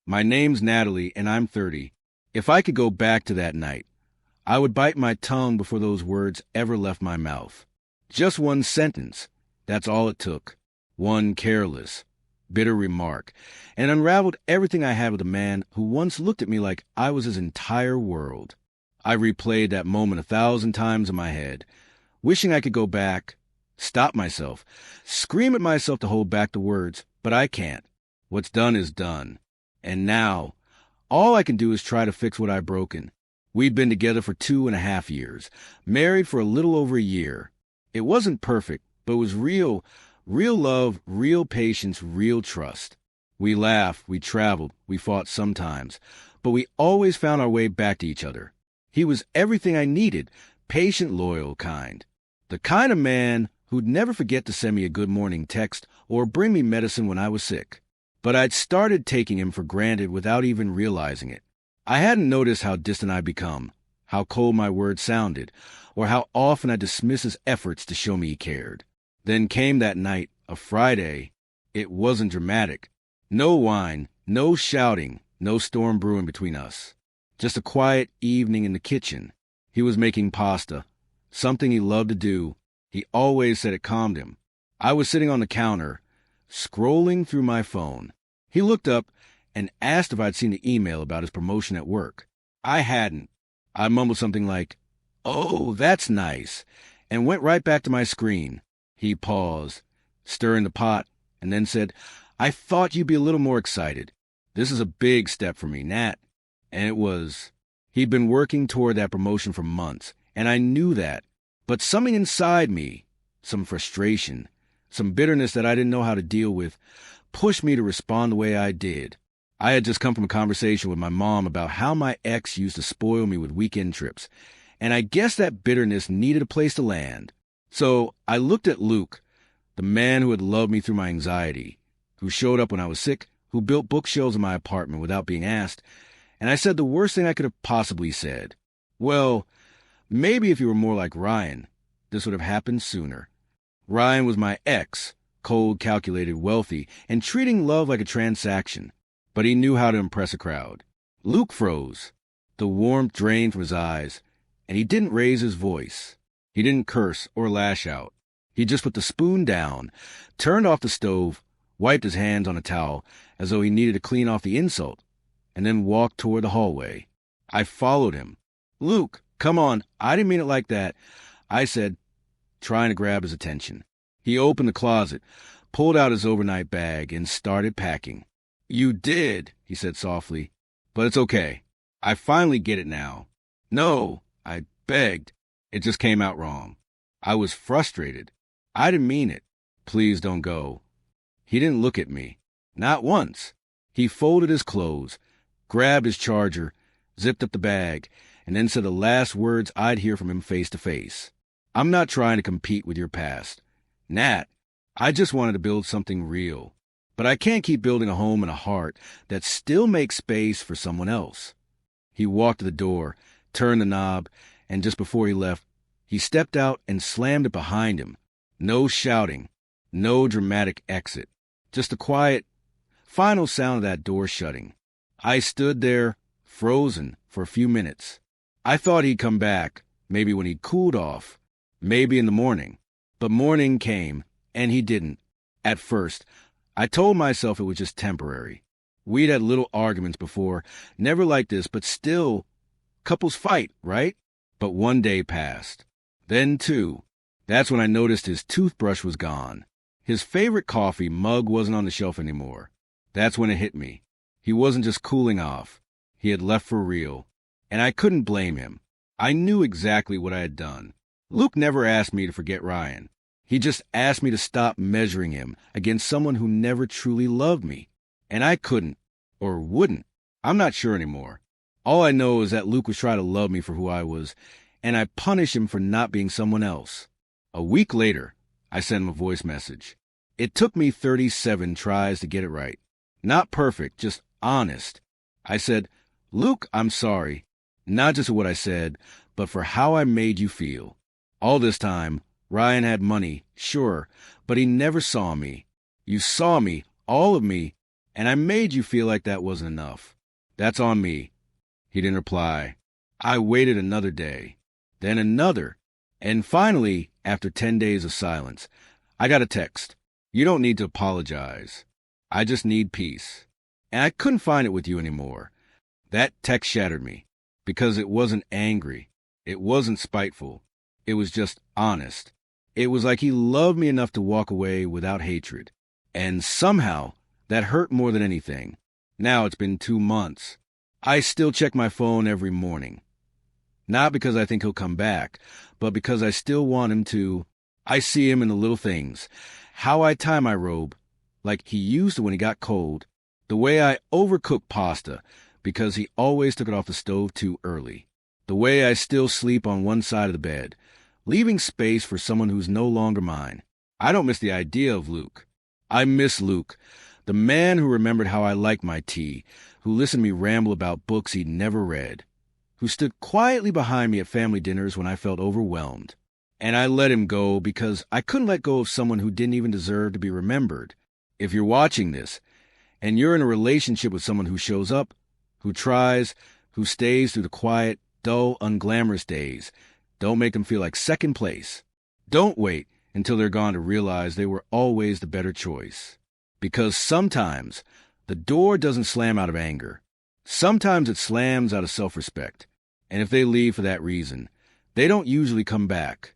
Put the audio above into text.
My name's Natalie, and I'm 30. If I could go back to that night, I would bite my tongue before those words ever left my mouth. Just one sentence. That's all it took. One careless, bitter remark, and unraveled everything I had with a man who once looked at me like I was his entire world. I replayed that moment 1,000 times in my head, wishing I could go back, stop myself, scream at myself to hold back the words, but I can't. What's done is done. And now, all I can do is try to fix what I've broken. We'd been together for 2.5 years, married for a little over a year. It wasn't perfect, but it was real love, real patience, real trust. We laughed, we traveled, we fought sometimes, but we always found our way back to each other. He was everything I needed, patient, loyal, kind. The kind of man who'd never forget to send me a good morning text or bring me medicine when I was sick. But I'd started taking him for granted without even realizing it. I hadn't noticed how distant I'd become, how cold my words sounded, or how often I dismissed his efforts to show me he cared. Then came that night, a Friday. It wasn't dramatic. No wine, no shouting, no storm brewing between us. Just a quiet evening in the kitchen. He was making pasta, something he loved to do. He always said it calmed him. I was sitting on the counter, scrolling through my phone. He looked up and asked if I'd seen the email about his promotion at work. I hadn't. I mumbled something like, "Oh, that's nice," and went right back to my screen. He paused, stirring the pot, and then said, "I thought you'd be a little more excited. This is a big step for me, Nat." And it was. He'd been working toward that promotion for months, and I knew that. But something inside me, some frustration, some bitterness that I didn't know how to deal with, pushed me to respond the way I did. I had just come from a conversation with my mom about how my ex used to spoil me with weekend trips, and I guess that bitterness needed a place to land. So I looked at Luke, the man who had loved me through my anxiety, who showed up when I was sick, who built bookshelves in my apartment without being asked, and I said the worst thing I could have possibly said. Well, maybe if you were more like Ryan, this would have happened sooner. Ryan was my ex, cold, calculated, wealthy, and treating love like a transaction. But he knew how to impress a crowd. Luke froze. The warmth drained from his eyes, and he didn't raise his voice. He didn't curse or lash out. He just put the spoon down, turned off the stove, wiped his hands on a towel as though he needed to clean off the insult, and then walked toward the hallway. I followed him. "Luke, come on, I didn't mean it like that," I said, trying to grab his attention. He opened the closet, pulled out his overnight bag, and started packing. "You did," he said softly, "but it's okay. I finally get it now." "No," I begged. It just came out wrong. I was frustrated. I didn't mean it. "Please don't go." He didn't look at me. Not once. He folded his clothes, grabbed his charger, zipped up the bag, and then said the last words I'd hear from him face to face. "I'm not trying to compete with your past. Nat, I just wanted to build something real. But I can't keep building a home and a heart that still makes space for someone else." He walked to the door, turned the knob, and just before he left, he stepped out and slammed it behind him. No shouting, no dramatic exit, just the quiet, final sound of that door shutting. I stood there, frozen, for a few minutes. I thought he'd come back, maybe when he'd cooled off, maybe in the morning. But morning came, and he didn't. At first, I told myself it was just temporary. We'd had little arguments before, never like this, but still, couples fight, right? But one day passed. Then two. That's when I noticed his toothbrush was gone. His favorite coffee mug wasn't on the shelf anymore. That's when it hit me. He wasn't just cooling off. He had left for real. And I couldn't blame him. I knew exactly what I had done. Luke never asked me to forget Ryan. He just asked me to stop measuring him against someone who never truly loved me. And I couldn't, or wouldn't. I'm not sure anymore. All I know is that Luke was trying to love me for who I was, and I punished him for not being someone else. A week later, I sent him a voice message. It took me 37 tries to get it right. Not perfect, just honest. I said, "Luke, I'm sorry. Not just for what I said, but for how I made you feel. All this time, Ryan had money, sure, but he never saw me. You saw me, all of me, And I made you feel like that wasn't enough. That's on me." He didn't reply. I waited another day, then another, and finally, after 10 days of silence, I got a text. "You don't need to apologize. I just need peace." And I couldn't find it with you anymore. That text shattered me, because it wasn't angry. It wasn't spiteful. It was just honest. It was like he loved me enough to walk away without hatred. And somehow, that hurt more than anything. Now it's been 2 months. I still check my phone every morning. Not because I think he'll come back, but because I still want him to. I see him in the little things. How I tie my robe, like he used to when he got cold. The way I overcook pasta, because he always took it off the stove too early. The way I still sleep on one side of the bed, leaving space for someone who's no longer mine. I don't miss the idea of Luke. I miss Luke, the man who remembered how I liked my tea, who listened to me ramble about books he'd never read, who stood quietly behind me at family dinners when I felt overwhelmed. And I let him go because I couldn't let go of someone who didn't even deserve to be remembered. If you're watching this, and you're in a relationship with someone who shows up, who tries, who stays through the quiet, dull, unglamorous days, don't make them feel like second place. Don't wait until they're gone to realize they were always the better choice. Because sometimes the door doesn't slam out of anger. Sometimes it slams out of self-respect. And if they leave for that reason, they don't usually come back.